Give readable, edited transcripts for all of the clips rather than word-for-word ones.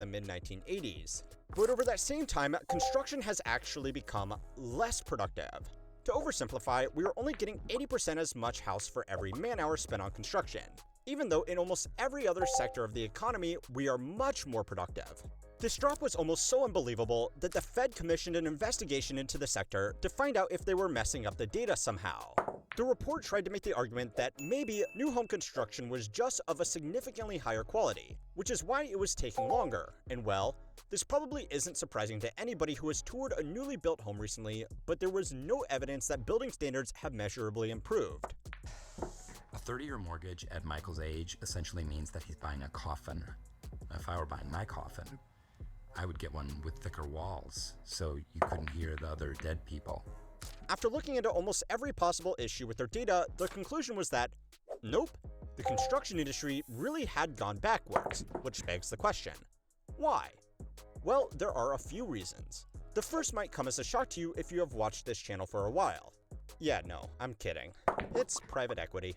the mid-1980s. But over that same time, construction has actually become less productive. To oversimplify, we are only getting 80% as much house for every man-hour spent on construction, even though in almost every other sector of the economy, we are much more productive. This drop was almost so unbelievable that the Fed commissioned an investigation into the sector to find out if they were messing up the data somehow. The report tried to make the argument that maybe new home construction was just of a significantly higher quality, which is why it was taking longer. And well, this probably isn't surprising to anybody who has toured a newly built home recently, but there was no evidence that building standards have measurably improved. A 30-year mortgage at Michael's age essentially means that he's buying a coffin. If I were buying my coffin, I would get one with thicker walls, so you couldn't hear the other dead people. After looking into almost every possible issue with their data, the conclusion was that, nope, the construction industry really had gone backwards, which begs the question, why? Well, there are a few reasons. The first might come as a shock to you if you have watched this channel for a while. Yeah, no, I'm kidding. It's private equity.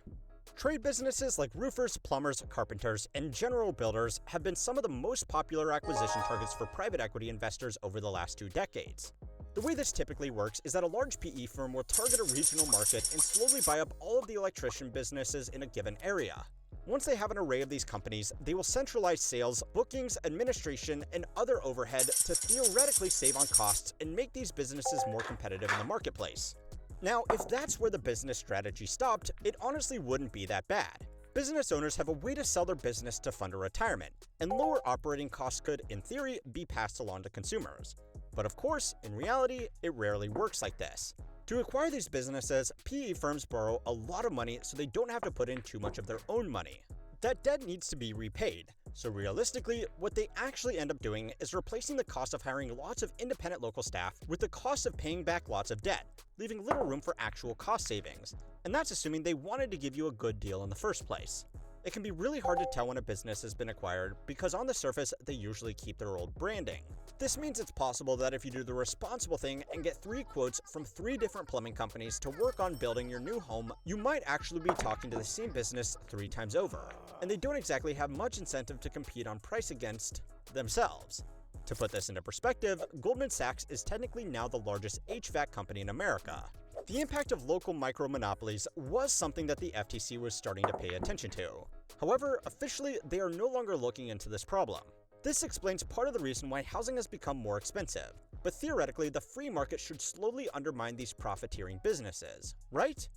Trade businesses like roofers, plumbers, carpenters, and general builders have been some of the most popular acquisition targets for private equity investors over the last 2 decades. The way this typically works is that a large PE firm will target a regional market and slowly buy up all of the electrician businesses in a given area. Once they have an array of these companies, they will centralize sales, bookings, administration, and other overhead to theoretically save on costs and make these businesses more competitive in the marketplace. Now, if that's where the business strategy stopped, it honestly wouldn't be that bad. Business owners have a way to sell their business to fund a retirement, and lower operating costs could, in theory, be passed along to consumers. But of course, in reality, it rarely works like this. To acquire these businesses, PE firms borrow a lot of money so they don't have to put in too much of their own money. That debt needs to be repaid, so realistically, what they actually end up doing is replacing the cost of hiring lots of independent local staff with the cost of paying back lots of debt, leaving little room for actual cost savings. And that's assuming they wanted to give you a good deal in the first place. It can be really hard to tell when a business has been acquired because on the surface, they usually keep their old branding. This means it's possible that if you do the responsible thing and get 3 quotes from 3 different plumbing companies to work on building your new home, you might actually be talking to the same business 3 times over, and they don't exactly have much incentive to compete on price against themselves. To put this into perspective, Goldman Sachs is technically now the largest HVAC company in America. The impact of local micro-monopolies was something that the FTC was starting to pay attention to. However, officially, they are no longer looking into this problem. This explains part of the reason why housing has become more expensive, but theoretically, the free market should slowly undermine these profiteering businesses, right?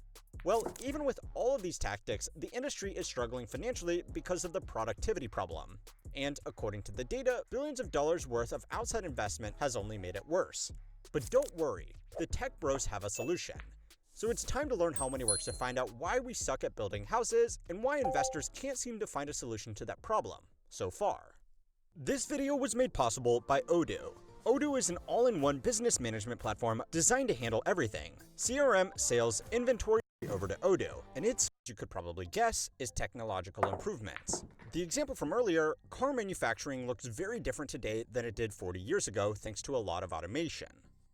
Well, even with all of these tactics, the industry is struggling financially because of the productivity problem. And according to the data, billions of dollars worth of outside investment has only made it worse. But don't worry, the tech bros have a solution. So it's time to learn how money works to find out why we suck at building houses and why investors can't seem to find a solution to that problem so far. This video was made possible by Odoo. Odoo is an all-in-one business management platform designed to handle everything: CRM, sales, inventory, over to Odoo, and its, you could probably guess, is technological improvements. The example from earlier, car manufacturing looks very different today than it did 40 years ago thanks to a lot of automation.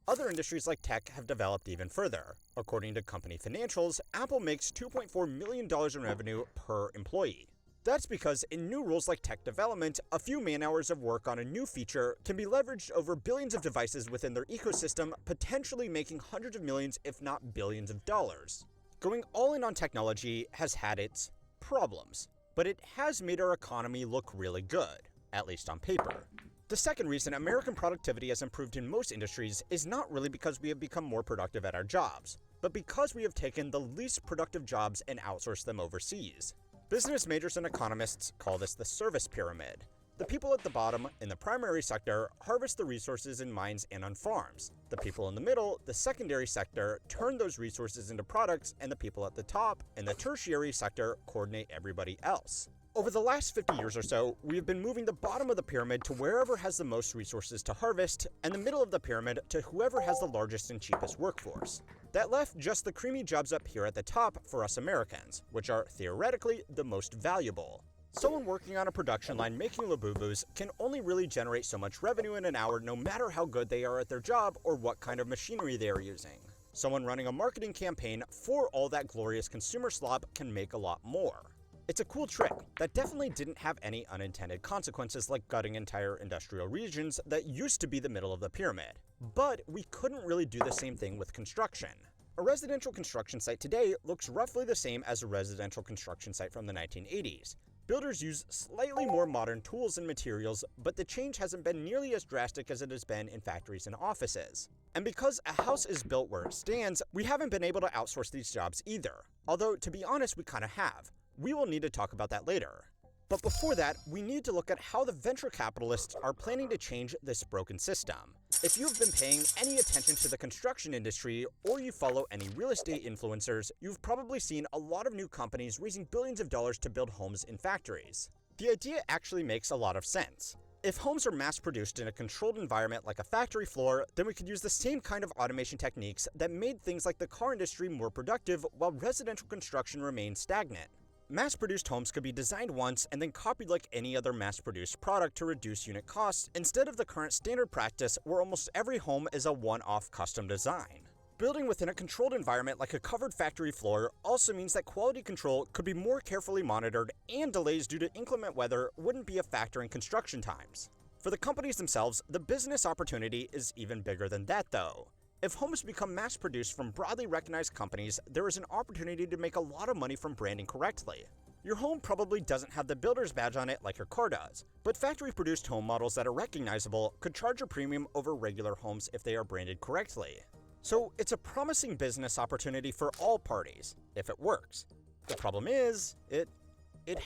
Other industries like tech have developed even further. According to company financials, Apple makes $2.4 million in revenue per employee. That's because in new roles like tech development, a few man-hours of work on a new feature can be leveraged over billions of devices within their ecosystem, potentially making hundreds of millions, if not billions of dollars. Going all in on technology has had its problems, but it has made our economy look really good, at least on paper. The second reason American productivity has improved in most industries is not really because we have become more productive at our jobs, but because we have taken the least productive jobs and outsourced them overseas. Business majors and economists call this the service pyramid. The people at the bottom, in the primary sector, harvest the resources in mines and on farms. The people in the middle, the secondary sector, turn those resources into products, and the people at the top, in the tertiary sector, coordinate everybody else. Over the last 50 years or so, we have been moving the bottom of the pyramid to wherever has the most resources to harvest, and the middle of the pyramid to whoever has the largest and cheapest workforce. That left just the creamy jobs up here at the top for us Americans, which are theoretically the most valuable. Someone working on a production line making Labubus can only really generate so much revenue in an hour no matter how good they are at their job or what kind of machinery they are using. Someone running a marketing campaign for all that glorious consumer slop can make a lot more. It's a cool trick that definitely didn't have any unintended consequences like gutting entire industrial regions that used to be the middle of the pyramid. But we couldn't really do the same thing with construction. A residential construction site today looks roughly the same as a residential construction site from the 1980s. Builders use slightly more modern tools and materials, but the change hasn't been nearly as drastic as it has been in factories and offices. And because a house is built where it stands, we haven't been able to outsource these jobs either. Although, to be honest, we kinda have. We will need to talk about that later. But before that, we need to look at how the venture capitalists are planning to change this broken system. If you've been paying any attention to the construction industry, or you follow any real estate influencers, you've probably seen a lot of new companies raising billions of dollars to build homes in factories. The idea actually makes a lot of sense. If homes are mass-produced in a controlled environment like a factory floor, then we could use the same kind of automation techniques that made things like the car industry more productive while residential construction remained stagnant. Mass-produced homes could be designed once and then copied like any other mass-produced product to reduce unit costs instead of the current standard practice where almost every home is a one-off custom design. Building within a controlled environment like a covered factory floor also means that quality control could be more carefully monitored and delays due to inclement weather wouldn't be a factor in construction times. For the companies themselves, the business opportunity is even bigger than that though. If homes become mass-produced from broadly recognized companies, there is an opportunity to make a lot of money from branding correctly. Your home probably doesn't have the builder's badge on it like your car does, but factory-produced home models that are recognizable could charge a premium over regular homes if they are branded correctly. So it's a promising business opportunity for all parties, if it works. The problem is, it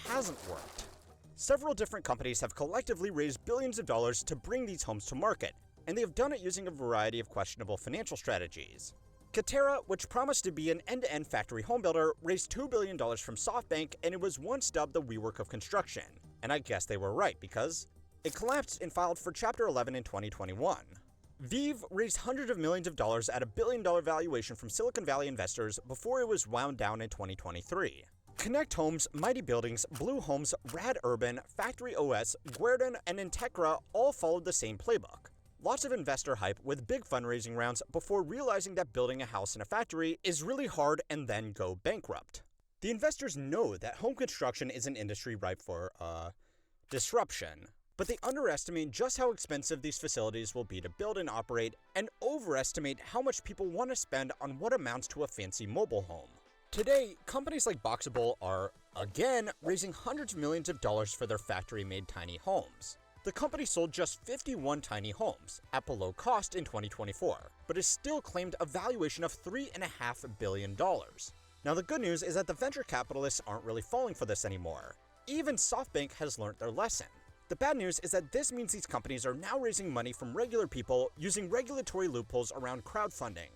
hasn't worked. Several different companies have collectively raised billions of dollars to bring these homes to market, and they have done it using a variety of questionable financial strategies. Katerra, which promised to be an end-to-end factory home builder, raised $2 billion from SoftBank, and it was once dubbed the WeWork of construction. And I guess they were right, because it collapsed and filed for Chapter 11 in 2021. Veev raised hundreds of millions of dollars at a billion-dollar valuation from Silicon Valley investors before it was wound down in 2023. Connect Homes, Mighty Buildings, Blue Homes, Rad Urban, Factory OS, Guerdon, and Integra all followed the same playbook. Lots of investor hype with big fundraising rounds before realizing that building a house in a factory is really hard and then go bankrupt. The investors know that home construction is an industry ripe for, disruption. But they underestimate just how expensive these facilities will be to build and operate, and overestimate how much people want to spend on what amounts to a fancy mobile home. Today, companies like Boxable are, again, raising hundreds of millions of dollars for their factory-made tiny homes. The company sold just 51 tiny homes, at below cost in 2024, but has still claimed a valuation of $3.5 billion. Now the good news is that the venture capitalists aren't really falling for this anymore. Even SoftBank has learned their lesson. The bad news is that this means these companies are now raising money from regular people using regulatory loopholes around crowdfunding.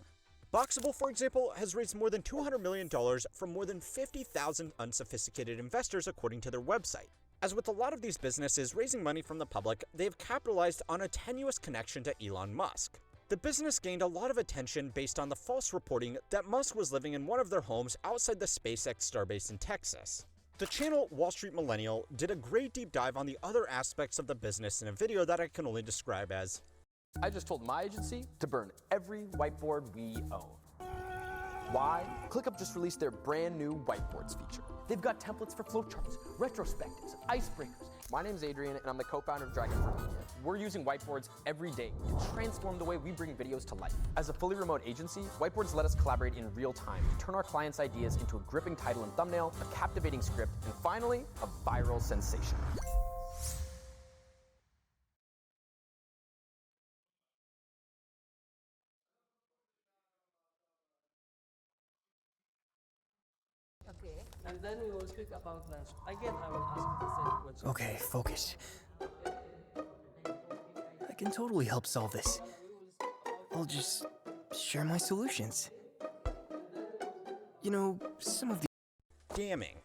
Boxable, for example, has raised more than $200 million from more than 50,000 unsophisticated investors according to their website. As with a lot of these businesses raising money from the public, they have capitalized on a tenuous connection to Elon Musk. The business gained a lot of attention based on the false reporting that Musk was living in one of their homes outside the SpaceX starbase in Texas. The channel Wall Street Millennial did a great deep dive on the other aspects of the business in a video that I can only describe as, I just told my agency to burn every whiteboard we own. Why? ClickUp just released their brand new whiteboards feature. They've got templates for flowcharts, retrospectives, icebreakers. My name's Adrian, and I'm the co-founder of Dragonfruit Media. We're using whiteboards every day to transform the way we bring videos to life. As a fully remote agency, whiteboards let us collaborate in real time to turn our clients' ideas into a gripping title and thumbnail, a captivating script, and finally, a viral sensation. Okay, and then we will speak about lunch. Again, I will ask the same question. Okay, focus. I can totally help solve this. I'll just share my solutions. You know, some of the damning.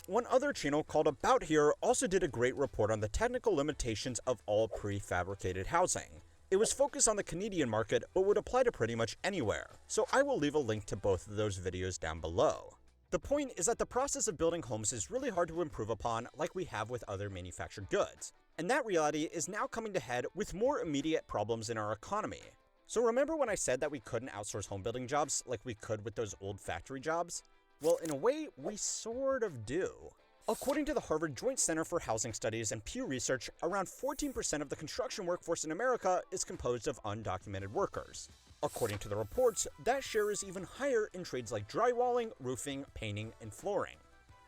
One other channel called About Here also did a great report on the technical limitations of all prefabricated housing. It was focused on the Canadian market, but would apply to pretty much anywhere, so I will leave a link to both of those videos down below. The point is that the process of building homes is really hard to improve upon like we have with other manufactured goods, and that reality is now coming to head with more immediate problems in our economy. So remember when I said that we couldn't outsource home building jobs like we could with those old factory jobs? Well, in a way, we sort of do. According to the Harvard Joint Center for Housing Studies and Pew Research, around 14% of the construction workforce in America is composed of undocumented workers. According to the reports, that share is even higher in trades like drywalling, roofing, painting, and flooring.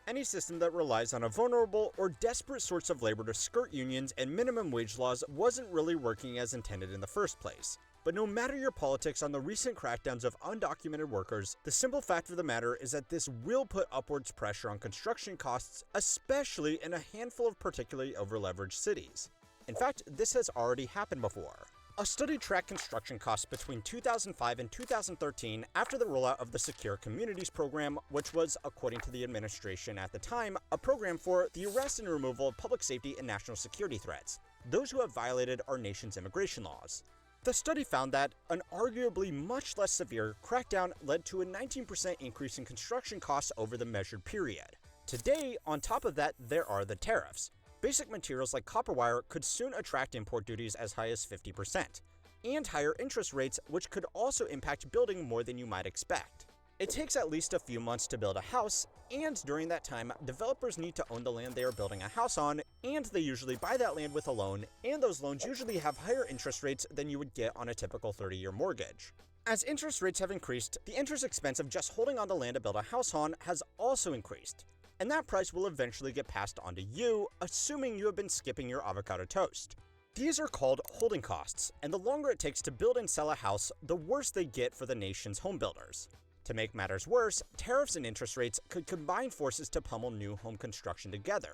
Any system that relies on a vulnerable or desperate source of labor to skirt unions and minimum wage laws wasn't really working as intended in the first place. But no matter your politics on the recent crackdowns of undocumented workers, the simple fact of the matter is that this will put upwards pressure on construction costs, especially in a handful of particularly overleveraged cities. In fact, this has already happened before. A study tracked construction costs between 2005 and 2013 after the rollout of the Secure Communities program, which was, according to the administration at the time, a program for the arrest and removal of public safety and national security threats, those who have violated our nation's immigration laws. The study found that an arguably much less severe crackdown led to a 19% increase in construction costs over the measured period. Today, on top of that, there are the tariffs. Basic materials like copper wire could soon attract import duties as high as 50%, and higher interest rates, which could also impact building more than you might expect. It takes at least a few months to build a house, and during that time, developers need to own the land they are building a house on, and they usually buy that land with a loan, and those loans usually have higher interest rates than you would get on a typical 30-year mortgage. As interest rates have increased, the interest expense of just holding on to land to build a house on has also increased, and that price will eventually get passed on to you, assuming you have been skipping your avocado toast. These are called holding costs, and the longer it takes to build and sell a house, the worse they get for the nation's home builders. To make matters worse, tariffs and interest rates could combine forces to pummel new home construction together.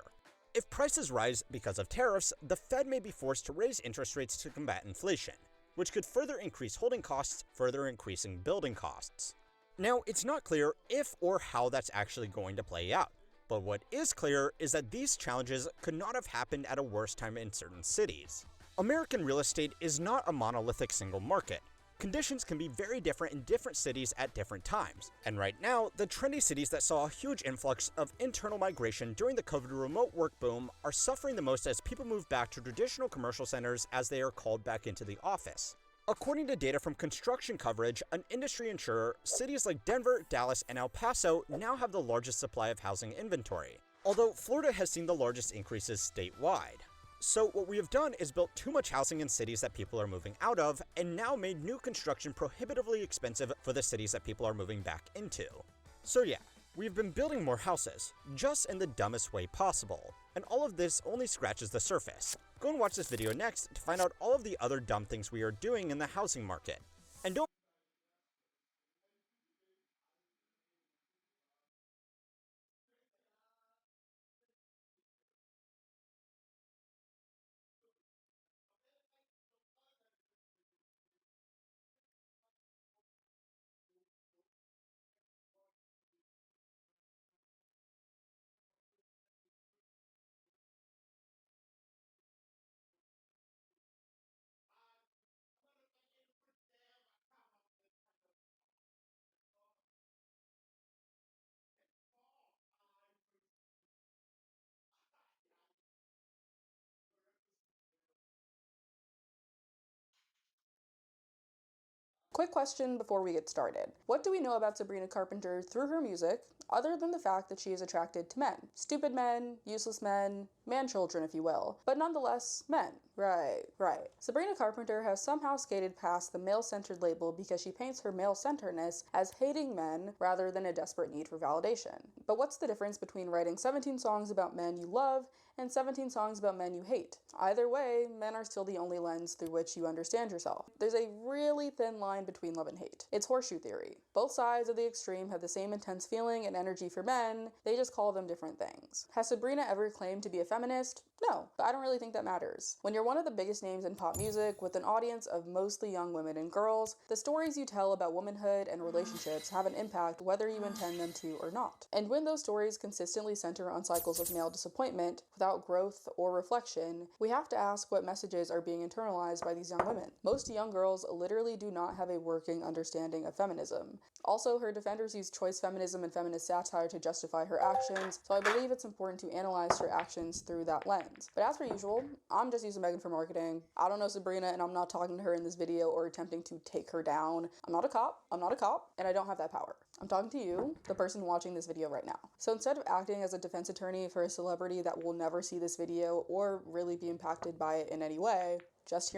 If prices rise because of tariffs, the Fed may be forced to raise interest rates to combat inflation, which could further increase holding costs, further increasing building costs. Now, it's not clear if or how that's actually going to play out, but what is clear is that these challenges could not have happened at a worse time in certain cities. American real estate is not a monolithic single market. Conditions can be very different in different cities at different times, and right now, the trendy cities that saw a huge influx of internal migration during the COVID remote work boom are suffering the most as people move back to traditional commercial centers as they are called back into the office. According to data from Construction Coverage, an industry insurer, cities like Denver, Dallas, and El Paso now have the largest supply of housing inventory, although Florida has seen the largest increases statewide. So what we have done is built too much housing in cities that people are moving out of, and now made new construction prohibitively expensive for the cities that people are moving back into. So yeah, we've been building more houses, just in the dumbest way possible, and all of this only scratches the surface. Go and watch this video next to find out all of the other dumb things we are doing in the housing market. And don't Quick question before we get started. What do we know about Sabrina Carpenter through her music, other than the fact that she is attracted to men? Stupid men, useless men, man-children if you will, but nonetheless, men. Right. Sabrina Carpenter has somehow skated past the male-centered label because she paints her male-centeredness as hating men rather than a desperate need for validation. But what's the difference between writing 17 songs about men you love and 17 songs about men you hate? Either way, men are still the only lens through which you understand yourself. There's a really thin line between love and hate. It's horseshoe theory. Both sides of the extreme have the same intense feeling and energy for men, they just call them different things. Has Sabrina ever claimed to be a feminist? No, but I don't really think that matters. When you're one of the biggest names in pop music with an audience of mostly young women and girls, the stories you tell about womanhood and relationships have an impact whether you intend them to or not. And when those stories consistently center on cycles of male disappointment, without growth or reflection, we have to ask what messages are being internalized by these young women. Most young girls literally do not have a working understanding of feminism. Also, her defenders use choice feminism and feminist satire to justify her actions, so I believe it's important to analyze her actions through that lens. But as per usual, I'm just using Megan doing for marketing. I don't know Sabrina, and I'm not talking to her in this video or attempting to take her down. I'm not a cop, and I don't have that power. I'm talking to you, the person watching this video right now. So instead of acting as a defense attorney for a celebrity that will never see this video or really be impacted by it in any way, just hear me